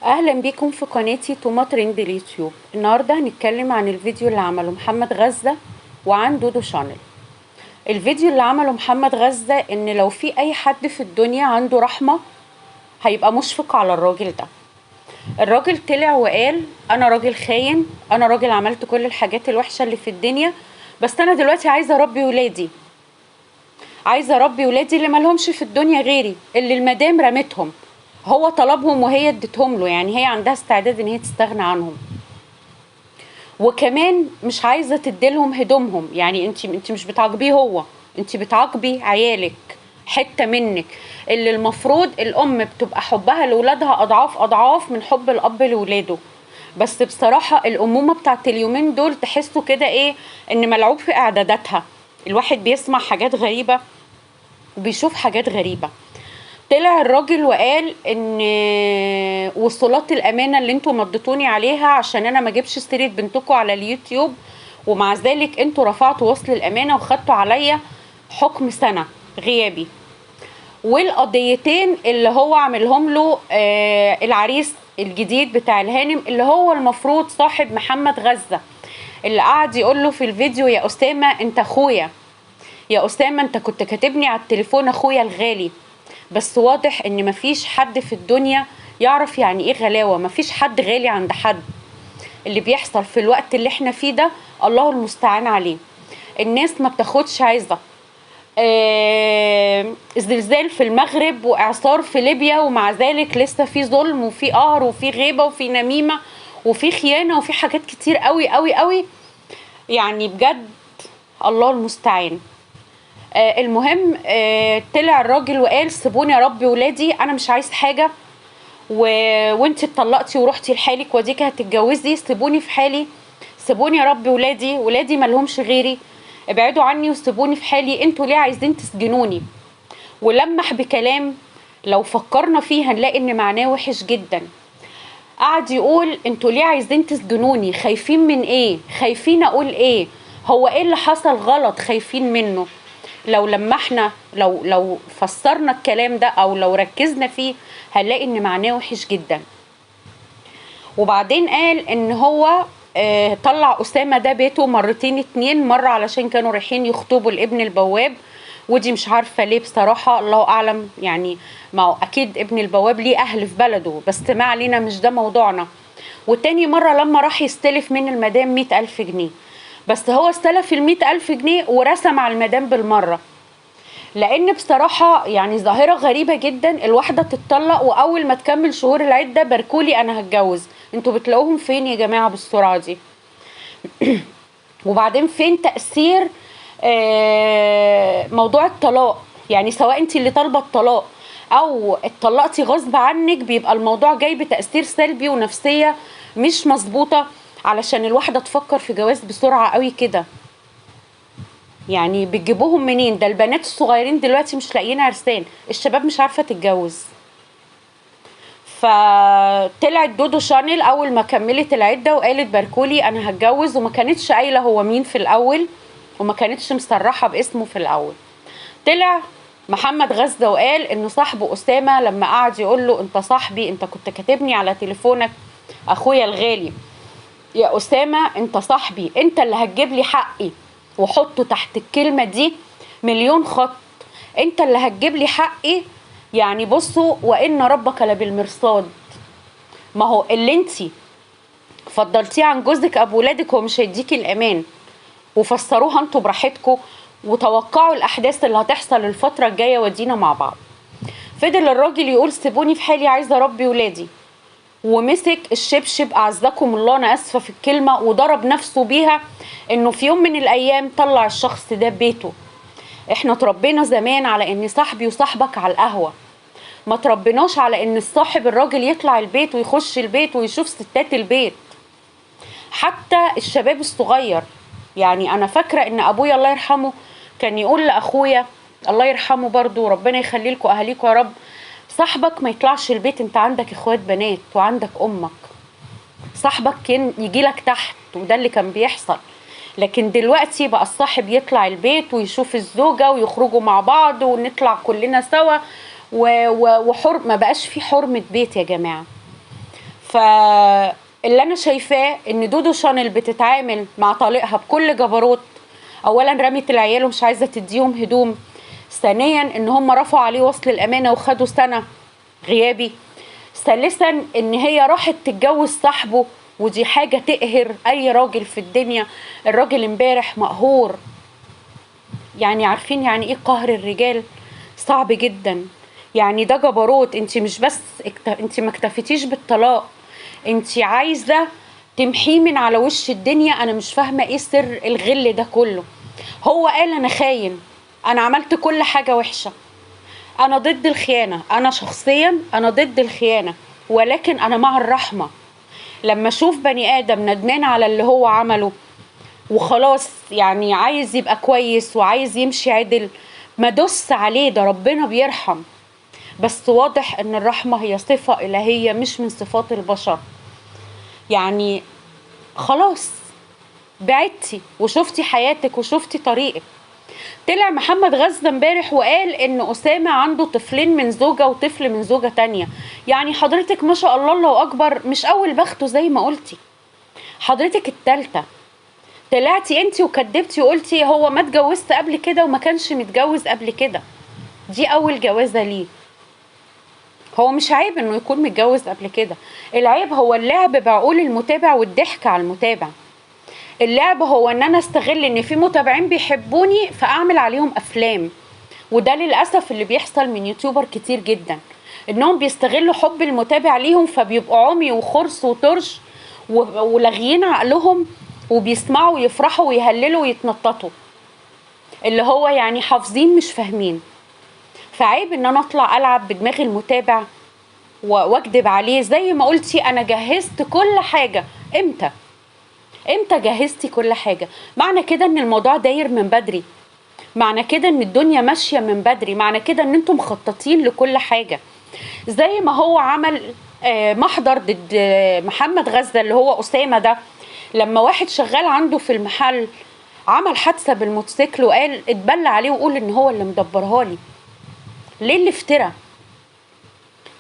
اهلا بيكم في قناتي توما ترند اليوتيوب. النهارده هنتكلم عن الفيديو اللي عمله محمد غزة وعن دودو شانل. الفيديو اللي عمله محمد غزة ان لو في اي حد في الدنيا عنده رحمة هيبقى مشفق على الراجل ده. الراجل طلع وقال انا راجل خاين، انا راجل عملت كل الحاجات الوحشة اللي في الدنيا، بس انا دلوقتي عايزة اربي ولادي، عايزة اربي ولادي اللي مالهمش في الدنيا غيري، اللي المدام رمتهم، هو طلبهم وهي ادتهم له، يعني هي عندها استعداد ان هي تستغنى عنهم، وكمان مش عايزه تديلهم هدومهم. يعني انت مش بتعاقبيه هو، انت بتعاقبي عيالك، حته منك اللي المفروض الام بتبقى حبها لاولادها اضعاف اضعاف من حب الاب لاولاده. بس بصراحه الامومه بتاعت اليومين دول تحسوا كده ايه، ان ملعوب في اعداداتها. الواحد بيسمع حاجات غريبه وبيشوف حاجات غريبه. طلع الراجل وقال ان وصولات الامانه اللي انتوا مضيتوني عليها عشان انا ما اجيبش سيره بنتكم على اليوتيوب، ومع ذلك انتوا رفعتوا وصل الامانه وخدتوا عليا حكم سنه غيابي، والقضيتين اللي هو عاملهم له العريس الجديد بتاع الهانم اللي هو المفروض صاحب محمد غزة، اللي قعد يقول له في الفيديو يا أسامة انت اخويا، يا أسامة انت كنت كاتبني على التليفون اخويا الغالي. بس واضح ان مفيش حد في الدنيا يعرف يعني ايه غلاوة، مفيش حد غالي عند حد. اللي بيحصل في الوقت اللي احنا فيه ده الله المستعان عليه. الناس ما بتاخدش عايزة زلزال في المغرب واعصار في ليبيا، ومع ذلك لسه في ظلم وفي قهر وفي غيبة وفي نميمة وفي خيانة وفي حاجات كتير قوي قوي قوي. يعني بجد الله المستعان. المهم طلع الراجل وقال سيبوني يا ربي ولادي، انا مش عايز حاجه وانت اتطلقتي ورحتي لحالك وديك هتتجوزي، سيبوني في حالي، سيبوني يا ربي ولادي، ولادي مالهمش غيري، ابعدوا عني وسيبوني في حالي، انتوا ليه عايزين تسجنوني؟ ولمح بكلام لو فكرنا فيه هنلاقي ان معناه وحش جدا. قعد يقول انتوا ليه عايزين تسجنوني؟ خايفين من ايه؟ خايفين اقول ايه؟ هو ايه اللي حصل غلط خايفين منه؟ لما احنا لو فسرنا الكلام ده او لو ركزنا فيه هنلاقي ان معناه وحش جدا. وبعدين قال ان هو طلع أسامة ده بيته مرتين اتنين، مرة علشان كانوا رايحين يخطبوا لابن البواب، ودي مش عارفة ليه بصراحة، الله أعلم. يعني ما هو أكيد ابن البواب ليه أهل في بلده، بس ما علينا مش ده موضوعنا. وتاني مرة لما راح يستلف من المدام 100,000 جنيه، بس هو استلف 100,000 جنيه ورسم على المدام بالمرة. لان بصراحة يعني ظاهرة غريبة جدا، الواحدة تتطلق واول ما تكمل شهور العدة باركولي انا هتجوز. انتوا بتلاقوهم فين يا جماعة بالسرعة دي؟ وبعدين فين تأثير موضوع الطلاق؟ يعني سواء انت اللي طالبة الطلاق او اتطلقتي غصب عنك بيبقى الموضوع جاي بتأثير سلبي ونفسية مش مظبوطة علشان الواحدة تفكر في جواز بسرعة قوي كده. يعني بتجيبوهم منين؟ ده البنات الصغيرين دلوقتي مش لاقيين عرسان، الشباب مش عارفه تتجوز. فطلعت دودو شانل اول ما كملت العده وقالت باركولي انا هتجوز، وما كانتش قايله هو مين في الاول، وما كانتش مصرحه باسمه في الاول. طلع محمد غزة وقال ان صاحبه اسامه لما قعد يقول له انت صاحبي، انت كنت كاتبني على تليفونك اخويا الغالي، يا اسامه انت صاحبي، انت اللي هتجيب لي حقي، وحطوا تحت الكلمة دي مليون خط، انت اللي هتجيب لي حقي. يعني بصوا وان ربك لبالمرصاد. ما هو اللي انتي فضلتيه عن جوزك ابو ولادك هو مش هيديكي الامان، وفسروها انتوا براحتكم وتوقعوا الاحداث اللي هتحصل الفترة الجاية ودينا مع بعض. فضل الراجل يقول سيبوني في حالي عايزة اربي ولادي، ومسك الشبشب اعزكم الله، انا اسفه في الكلمه، وضرب نفسه بيها انه في يوم من الايام طلع الشخص ده بيته. احنا تربينا زمان على ان صاحبي وصاحبك على القهوه، ما تربيناش على ان الصاحب الراجل يطلع البيت ويخش البيت ويشوف ستات البيت. حتى الشباب الصغير، يعني انا فاكره ان ابويا الله يرحمه كان يقول لاخويا الله يرحمه برضو ربنا يخلي لكم اهاليكم يا رب، صاحبك ما يطلعش البيت، انت عندك اخوات بنات وعندك امك، صاحبك يجي لك تحت، وده اللي كان بيحصل. لكن دلوقتي بقى الصاحب يطلع البيت ويشوف الزوجة ويخرجوا مع بعض ونطلع كلنا سوا، ما بقاش في حرمة بيت يا جماعة. فاللي انا شايفاه ان دودو شانل بتتعامل مع طليقها بكل جبروت. اولا رمت العيال ومش عايزه تديهم هدوم. ثانيا ان هم رفعوا عليه وصل الامانه وخدوا سنه غيابي. ثالثا ان هي راحت تتجوز صاحبه، ودي حاجه تقهر اي راجل في الدنيا. الراجل امبارح مقهور، يعني عارفين يعني ايه قهر الرجال؟ صعب جدا. يعني ده جبروت. انت مش بس انت ما اكتفيتيش بالطلاق، انت عايزه تمحيه من على وش الدنيا. انا مش فاهمه ايه سر الغل ده كله. هو قال انا خاين، انا عملت كل حاجه وحشه، انا ضد الخيانه، انا شخصيا انا ضد الخيانه، ولكن انا مع الرحمه. لما اشوف بني ادم ندمان على اللي هو عمله وخلاص، يعني عايز يبقى كويس وعايز يمشي عدل، ما دوس عليه، ده ربنا بيرحم. بس واضح ان الرحمة هي صفة إلهية مش من صفات البشر. يعني خلاص بعدتي وشفتي حياتك وشفتي طريقك. طلع محمد غزة امبارح وقال ان أسامة عنده طفلين من زوجة وطفل من زوجة تانية. يعني حضرتك ما شاء الله الله أكبر، مش أول بخته زي ما قلتي، حضرتك التالتة. طلعتي انتي وكدبتي وقلتي هو ما اتجوزت قبل كده وما كانش متجوز قبل كده، دي اول جوازة ليه. هو مش عيب انه يكون متجوز قبل كده، العيب هو اللعب بعقول المتابع والضحك على المتابع. اللعب هو ان انا استغل ان في متابعين بيحبوني فاعمل عليهم افلام. وده للاسف اللي بيحصل من يوتيوبر كتير جدا، انهم بيستغلوا حب المتابع ليهم فبيبقوا عمي وخرس وطرش ولاغيين عقلهم، وبيسمعوا ويفرحوا ويهللوا ويتنططوا، اللي هو يعني حافظين مش فاهمين. فعيب ان انا اطلع العب بدماغ المتابع واكدب عليه. زي ما قلتي انا جهزت كل حاجة. امتى جهزتي كل حاجة؟ معنى كده ان الموضوع داير من بدري، معنى كده ان الدنيا ماشية من بدري، معنى كده ان انتم مخططين لكل حاجة. زي ما هو عمل محضر ضد محمد غزة اللي هو أسامة ده، لما واحد شغال عنده في المحل عمل حادثة بالموتوسيكل وقال اتبلى عليه وقول ان هو اللي مدبرها لي. ليه اللي افترى؟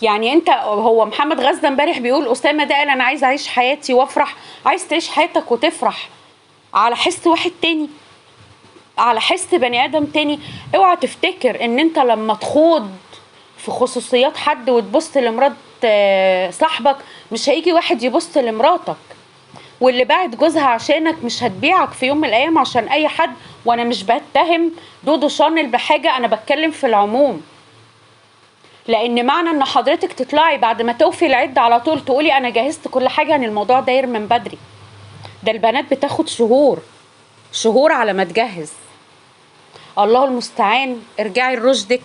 يعني انت، هو محمد غزة امبارح بيقول أسامة ده قال انا عايز اعيش حياتي وافرح. عايز تعيش حياتك وتفرح على حس واحد تاني، على حس بني ادم تاني؟ اوعى تفتكر ان انت لما تخوض في خصوصيات حد وتبص لمرات صاحبك مش هيجي واحد يبص لمراتك. واللي باعت جوزها عشانك مش هتبيعك في يوم من الايام عشان اي حد. وانا مش بتهم دودو شانل بحاجة، انا بتكلم في العموم. لان معنى ان حضرتك تطلعي بعد ما توفي العدة على طول تقولي انا جهزت كل حاجة، ان الموضوع داير من بدري. ده البنات بتاخد شهور على ما تجهز. الله المستعان. ارجعي لرشدك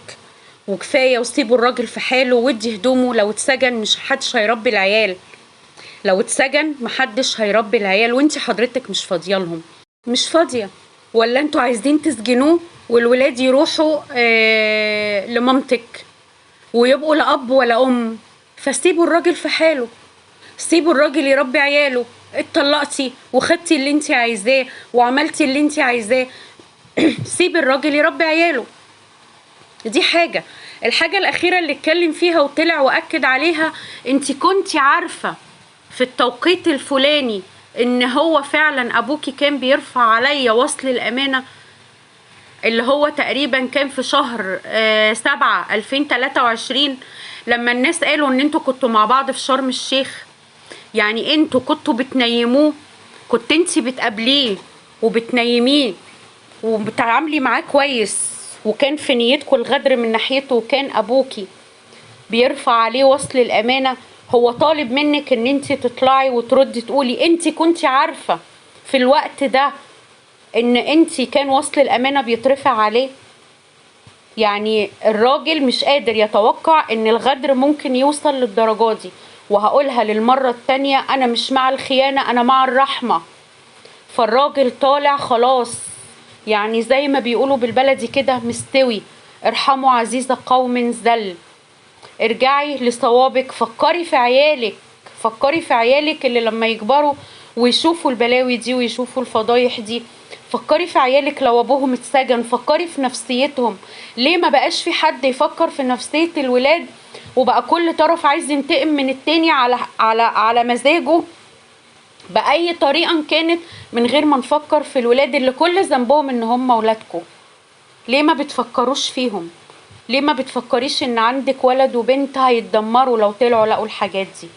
وكفايه وسيبوا الراجل في حاله وادي هدومه. لو اتسجن مش حدش هيربي العيال، لو اتسجن محدش هيربي العيال، وانتي حضرتك مش فاضيه لهم. مش فاضيه. ولا انتوا عايزين تسجنوه والولاد يروحوا لمامتك ويبقوا لا اب ولا ام؟ فسيبوا الراجل في حاله، سيبوا الراجل يربي عياله. اتطلقتي وخدتي اللي انتي عايزاه وعملتي اللي انتي عايزاه، سيب الراجل يربي عياله. دي حاجة. الحاجة الأخيرة اللي اتكلم فيها وطلع وأكد عليها، انتي كنتي عارفة في التوقيت الفلاني ان هو فعلا أبوكي كان بيرفع عليا وصل الأمانة، اللي هو تقريبا كان في شهر 7/2023 لما الناس قالوا ان انتوا كنتوا مع بعض في شرم الشيخ. يعني انتوا كنتوا بتنيموه، كنت انتي بتقابليه وبتنيميه وبتعاملي معاه كويس، وكان في نيتكم الغدر من ناحيته، وكان ابوكي بيرفع عليه وصل الامانه. هو طالب منك ان انت تطلعي وتردي تقولي انت كنتي عارفه في الوقت ده ان انت كان وصل الامانه بيترفع عليه. يعني الراجل مش قادر يتوقع ان الغدر ممكن يوصل للدرجه دي. وهقولها للمره التانيه، انا مش مع الخيانه، انا مع الرحمه. فالراجل طالع خلاص، يعني زي ما بيقولوا بالبلدي كده مستوي. ارحموا عزيز قوم ذل. ارجعي لصوابك، فكري في عيالك، فكري في عيالك اللي لما يكبروا ويشوفوا البلاوي دي ويشوفوا الفضايح دي. فكري في عيالك لو ابوهم اتسجن، فكري في نفسيتهم. ليه ما بقاش في حد يفكر في نفسية الولاد وبقى كل طرف عايز ينتقم من التاني على مزاجه بأي طريقة كانت، من غير ما نفكر في الولاد اللي كل ذنبهم ان هم ولادكم. ليه ما بتفكروش فيهم؟ ليه ما بتفكريش ان عندك ولد وبنت هيتدمروا لو طلعوا لقوا الحاجات دي؟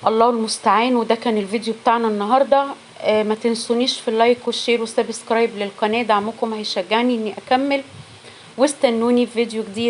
الله المستعان. وده كان الفيديو بتاعنا النهارده. ما تنسونيش في اللايك والشير والسبسكرايب للقناه، دعمكم هيشجعني اني اكمل، واستنوني في فيديو جديد.